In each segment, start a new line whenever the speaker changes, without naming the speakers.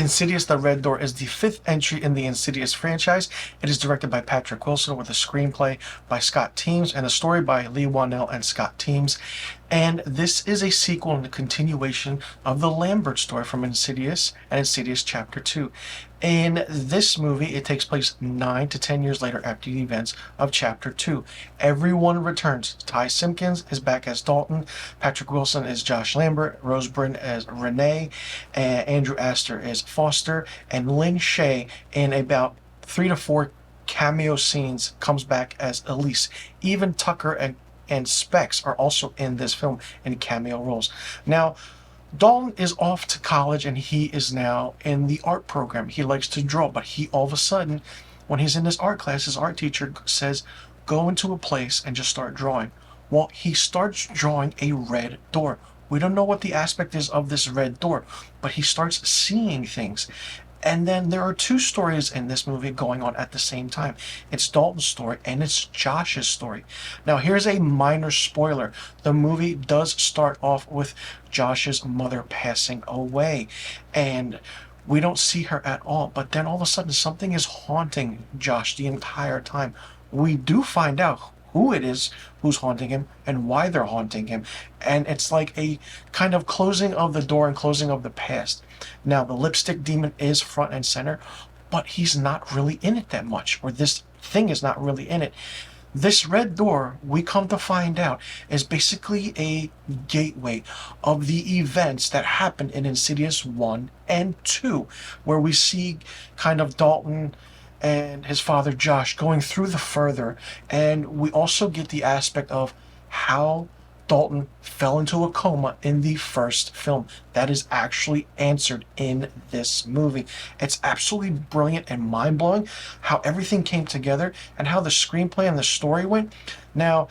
Insidious: The Red Door is the fifth entry in the Insidious franchise. It is directed by Patrick Wilson with a screenplay by Scott Teems and a story by Lee Whannell and Scott Teems. And this is a sequel and a continuation of the Lambert story from Insidious and Insidious Chapter 2. In this movie, it takes place 9 to 10 years later after the events of Chapter 2. Everyone returns. Ty Simpkins is back as Dalton, Patrick Wilson is Josh Lambert, Rose Byrne as Renee, and Andrew Astor is Foster, and Lynn Shay, in about 3 to 4 cameo scenes, comes back as Elise. Even Tucker and Specs are also in this film in cameo roles. Now, Dalton is off to college and he is now in the art program. He likes to draw, but he all of a sudden, when he's in his art class, his art teacher says, go into a place and just start drawing. Well, he starts drawing a red door. We don't know what the aspect is of this red door, but he starts seeing things. And then there are two stories in this movie going on at the same time. It's Dalton's story and it's Josh's story. Now, here's a minor spoiler. The movie does start off with Josh's mother passing away, and we don't see her at all. But then all of a sudden, something is haunting Josh the entire time. We do find out who it is who's haunting him and why they're haunting him. And it's like a kind of closing of the door and closing of the past. Now, the lipstick demon is front and center, but he's not really in it that much, or this thing is not really in it. This red door, we come to find out, is basically a gateway of the events that happened in Insidious 1 and 2, where we see kind of Dalton and his father Josh going through the further, and we also get the aspect of how Dalton fell into a coma in the first film. That is actually answered in this movie. It's absolutely brilliant and mind-blowing how everything came together and how the screenplay and the story went. Now,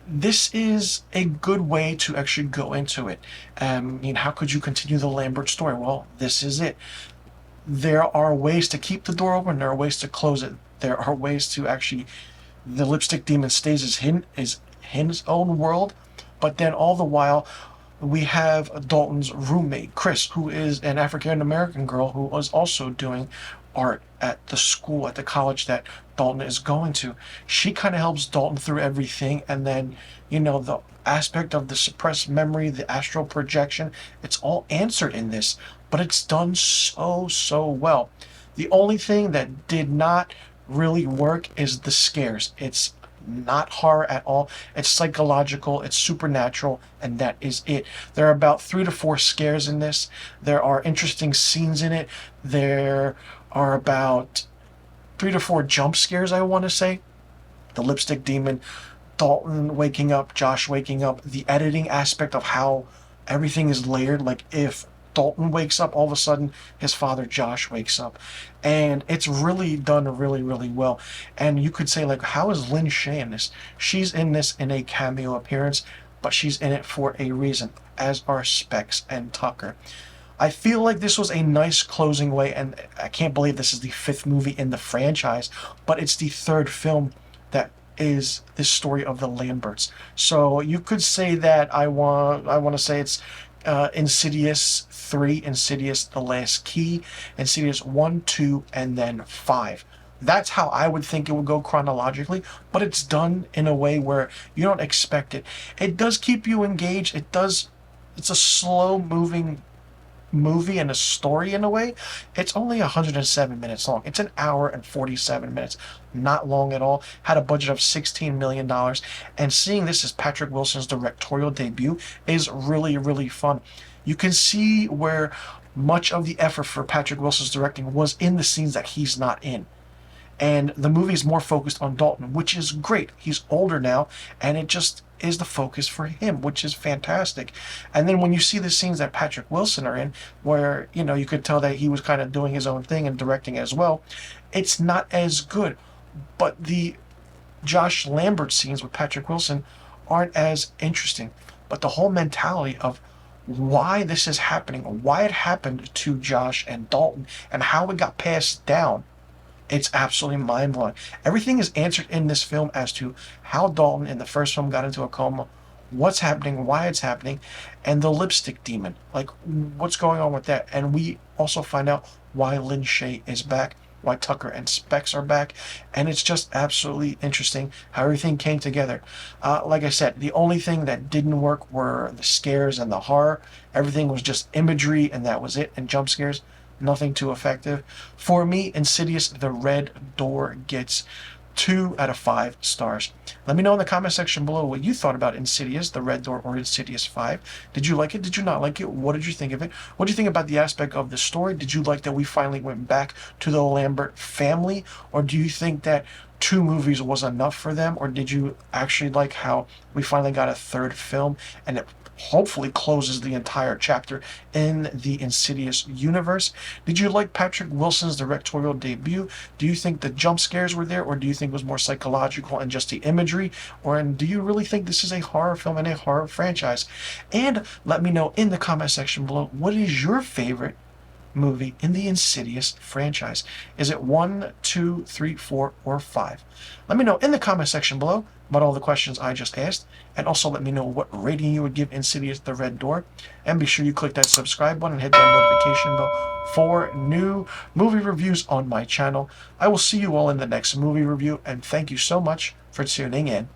this is a good way to actually go into it. How could you continue the Lambert story? Well, this is it. There are ways to keep the door open. There are ways to close it. There are ways to actually, the lipstick demon stays as his own world, but then all the while we have Dalton's roommate, Chris, who is an African-American girl who is also doing art at the school, at the college that Dalton is going to. She kind of helps Dalton through everything, and then, the aspect of the suppressed memory, the astral projection, it's all answered in this, but it's done so well. The only thing that did not really work is the scares. It's not horror at all. It's psychological, it's supernatural, and that is it. There are about 3 to 4 scares in this. There are interesting scenes in it. There are about 3 to 4 jump scares, I want to say. The lipstick demon, Dalton waking up, Josh waking up, the editing aspect of how everything is layered, like if Dalton wakes up, all of a sudden his father Josh wakes up, and it's really done really well. And you could say, like, how is Lynn Shay in this? She's in this in a cameo appearance, but she's in it for a reason, as are Specs and Tucker. I feel like this was a nice closing way, and I can't believe this is the 5th movie in the franchise, but it's the 3rd film that is this story of the Lamberts. So you could say that I want to say it's Insidious 3, Insidious The Last Key, Insidious 1, 2, and then 5. That's how I would think it would go chronologically, but it's done in a way where you don't expect it. It does keep you engaged. It's a slow-moving movie and a story in a way. It's only 107 minutes long. It's an hour and 47 minutes. Not long at all. Had a budget of $16 million. And seeing this as Patrick Wilson's directorial debut is really fun. You can see where much of the effort for Patrick Wilson's directing was in the scenes that he's not in. And the movie is more focused on Dalton, which is great. He's older now, and it just is the focus for him, which is fantastic. And then when you see the scenes that Patrick Wilson are in, where, you could tell that he was kind of doing his own thing and directing as well, it's not as good. But the Josh Lambert scenes with Patrick Wilson aren't as interesting. But the whole mentality of why this is happening, why it happened to Josh and Dalton, and how it got passed down, it's absolutely mind-blowing. Everything is answered in this film as to how Dalton in the first film got into a coma, what's happening, why it's happening, and the lipstick demon. Like, what's going on with that? And we also find out why Lin Shaye is back, why Tucker and Specs are back, and it's just absolutely interesting how everything came together. Like I said, the only thing that didn't work were the scares and the horror. Everything was just imagery, and that was it, and jump scares. Nothing too effective. For me, Insidious, The Red Door gets 2 out of 5 stars. Let me know in the comment section below what you thought about Insidious, The Red Door, or Insidious 5. Did you like it? Did you not like it? What did you think of it? What do you think about the aspect of the story? Did you like that we finally went back to the Lambert family? Or do you think that 2 movies was enough for them? Or did you actually like how we finally got a third film and it hopefully closes the entire chapter in the Insidious universe? Did you like Patrick Wilson's directorial debut? Do you think the jump scares were there, or do you think it was more psychological and just the imagery? Or do you really think this is a horror film and a horror franchise? And let me know in the comment section below, what is your favorite movie in the Insidious franchise? Is it 1, 2, 3, 4, or 5? Let me know in the comment section below about all the questions I just asked, and also let me know what rating you would give Insidious The Red Door, and be sure you click that subscribe button and hit that notification bell for new movie reviews on my channel. I will see you all in the next movie review, and thank you so much for tuning in.